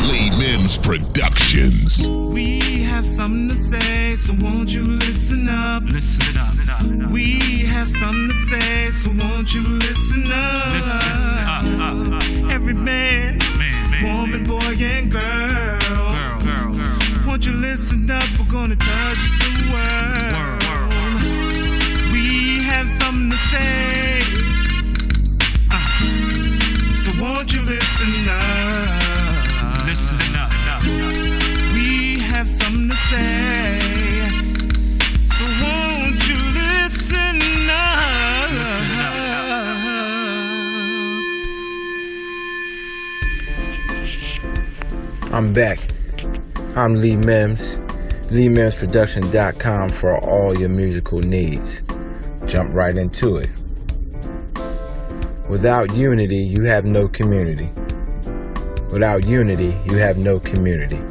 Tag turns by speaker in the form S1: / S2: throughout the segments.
S1: Lee Mims Productions.
S2: We have something to say, so won't you listen up?
S3: Listen up.
S2: We have something to say, so won't you listen up? Every man, woman, boy, and girl. Won't you listen up? We're gonna touch the world. We have something to say, so won't you listen up? We have something to say, so won't you listen up?
S4: I'm back. I'm Lee Mims, LeeMimsProduction.com for all your musical needs. Jump right into it. Without unity, you have no community. Without unity, you have no community.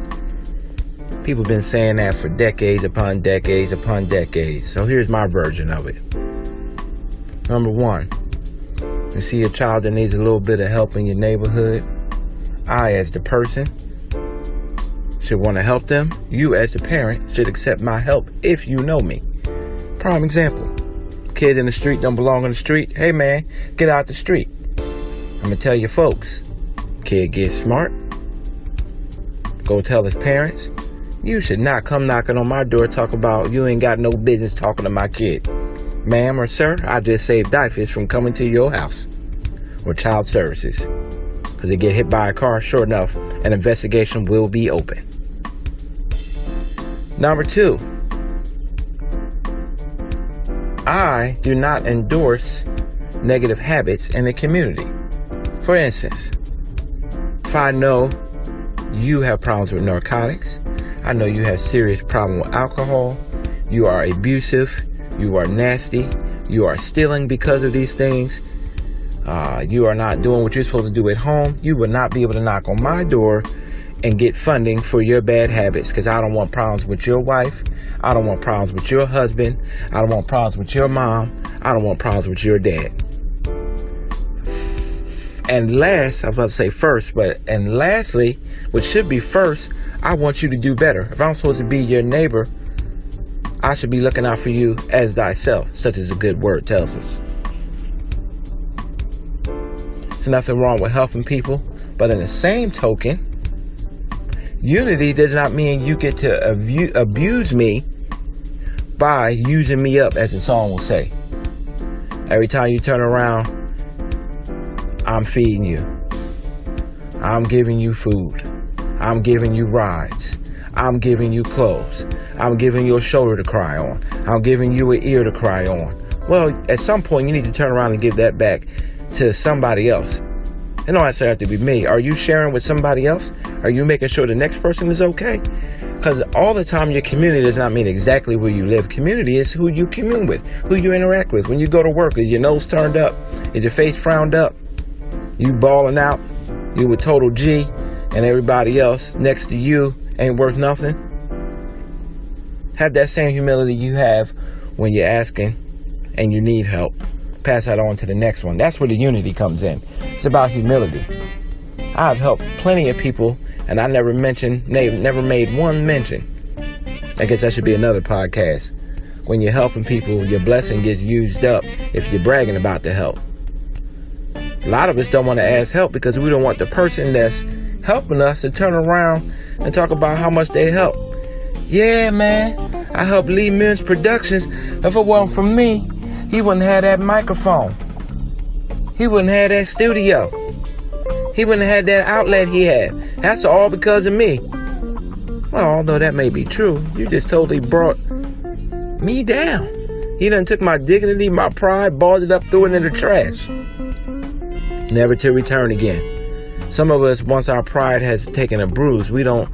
S4: People have been saying that for decades upon decades upon decades. So here's my version of it. Number one, you see a child that needs a little bit of help in your neighborhood. I, as the person, should want to help them. You, as the parent, should accept my help if you know me. Prime example. Kids in the street don't belong in the street. Hey man, get out the street. I'm going to tell you folks. Kid gets smart. Go tell his parents. You should not come knocking on my door talking about you ain't got no business talking to my kid. Ma'am or sir, I just saved DIFIS from coming to your house. Or child services. Because they get hit by a car, sure enough, an investigation will be open. Number two, I do not endorse negative habits in the community. For instance, if I know you have problems with narcotics, I know you have serious problem with alcohol, you are abusive, you are nasty, you are stealing because of these things, you are not doing what you're supposed to do at home, you will not be able to knock on my door and get funding for your bad habits, because I don't want problems with your wife, I don't want problems with your husband, I don't want problems with your mom, I don't want problems with your dad. And last, I was about to say first, and lastly, which should be first, I want you to do better. If I'm supposed to be your neighbor, I should be looking out for you as thyself, such as the good word tells us. There's nothing wrong with helping people, but in the same token, unity does not mean you get to abuse me by using me up, as the song will say. Every time you turn around, I'm feeding you. I'm giving you food. I'm giving you rides. I'm giving you clothes. I'm giving you a shoulder to cry on. I'm giving you an ear to cry on. Well, at some point, you need to turn around and give that back to somebody else. It don't necessarily have to be me. Are you sharing with somebody else? Are you making sure the next person is okay? Because all the time, your community does not mean exactly where you live. Community is who you commune with, who you interact with. When you go to work, is your nose turned up? Is your face frowned up? You balling out, you with total G, and everybody else next to you ain't worth nothing. Have that same humility you have when you're asking and you need help. Pass that on to the next one. That's where the unity comes in. It's about humility. I've helped plenty of people, and I never made one mention. I guess that should be another podcast. When you're helping people, your blessing gets used up if you're bragging about the help. A lot of us don't want to ask help because we don't want the person that's helping us to turn around and talk about how much they help. Yeah, man, I helped Lee Mims Productions. If it wasn't for me, he wouldn't have that microphone. He wouldn't have that studio. He wouldn't have had that outlet he had. That's all because of me. Well, although that may be true, you just totally brought me down. He done took my dignity, my pride, balled it up, threw it in the trash. Never to return again. Some of us, once our pride has taken a bruise, we don't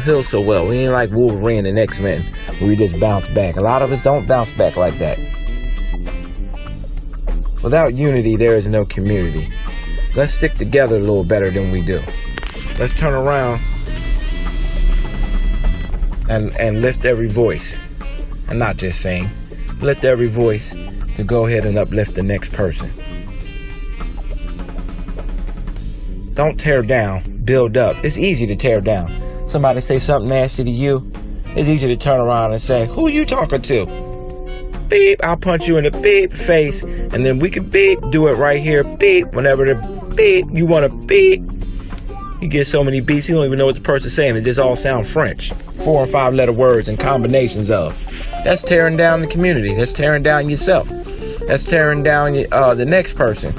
S4: heal so well. We ain't like Wolverine and X-Men, where we just bounce back. A lot of us don't bounce back like that. Without unity, there is no community. Let's stick together a little better than we do. Let's turn around and lift every voice. And not just sing. Lift every voice to go ahead and uplift the next person. Don't tear down, build up. It's easy to tear down. Somebody say something nasty to you, it's easy to turn around and say, who you talking to? Beep, I'll punch you in the beep face, and then we can beep, do it right here, beep, whenever the beep, you want to beep. You get so many beeps, you don't even know what the person's saying. It just all sound French. 4 and 5 letter words and combinations of. That's tearing down the community. That's tearing down yourself. That's tearing down the next person.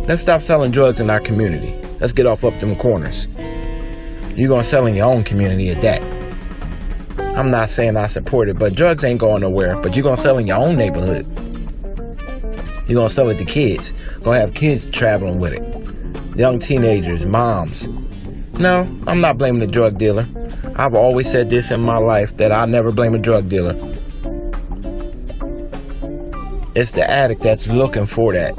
S4: Let's stop selling drugs in our community. Let's get off up them corners. You're going to sell in your own community at that. I'm not saying I support it, but drugs ain't going nowhere. But you're going to sell in your own neighborhood. You're going to sell it to kids. You're going to have kids traveling with it. Young teenagers, moms. No, I'm not blaming the drug dealer. I've always said this in my life, that I never blame a drug dealer. It's the addict that's looking for that.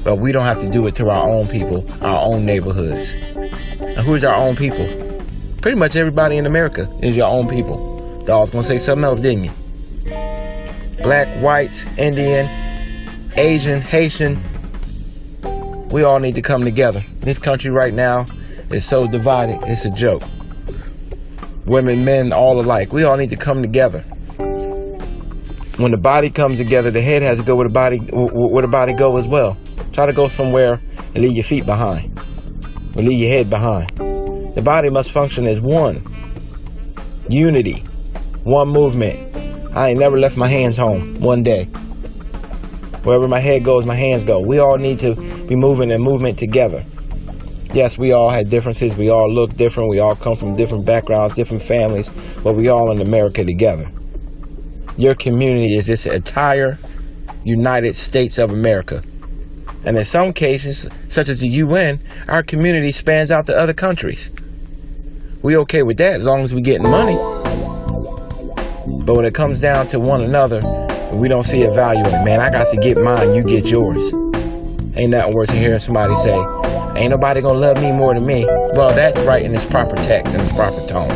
S4: But we don't have to do it to our own people, our own neighborhoods. And who's our own people? Pretty much everybody in America is your own people. I was going to say something else, didn't you? Black, whites, Indian, Asian, Haitian. We all need to come together. This country right now is so divided, it's a joke. Women, men, all alike. We all need to come together. When the body comes together, the head has to go where the body go as well. Try to go somewhere and leave your feet behind. Or leave your head behind. The body must function as one. Unity. One movement. I ain't never left my hands home one day. Wherever my head goes, my hands go. We all need to be moving in movement together. Yes, we all have differences. We all look different. We all come from different backgrounds, different families. But we all in America together. Your community is this entire United States of America. And in some cases, such as the UN, our community spans out to other countries. We okay with that as long as we getting money. But when it comes down to one another, we don't see a value in it. Man, I got to get mine, you get yours. Ain't nothing worse than hearing somebody say, ain't nobody gonna love me more than me. Well, that's right in its proper text and its proper tone.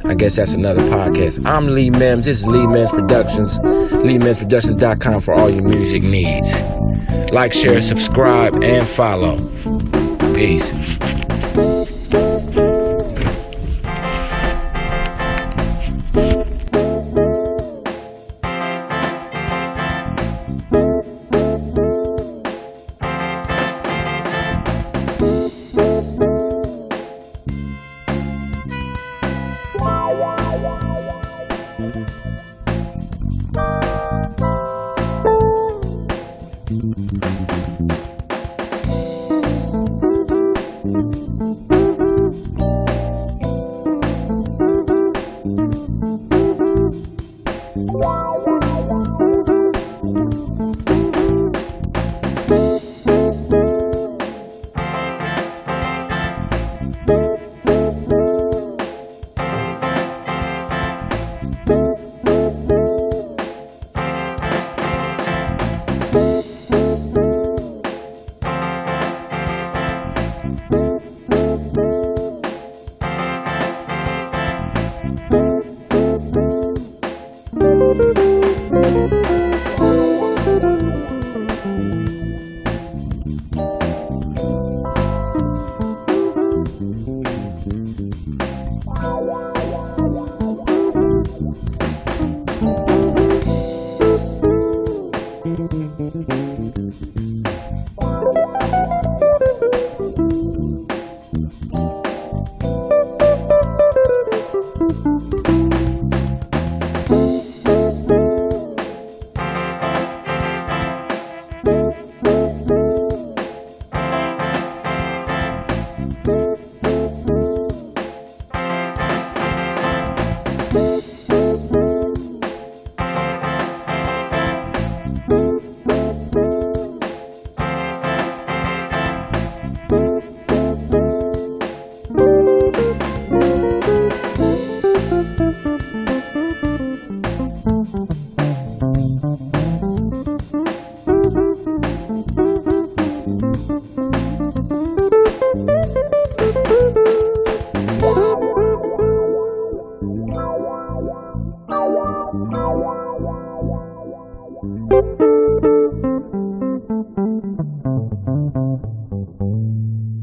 S4: I guess that's another podcast. I'm Lee Mims. This is Lee Mims Productions. LeeMimsProductions.com for all your music needs. Like, share, subscribe, and follow. Peace. Thank you. you.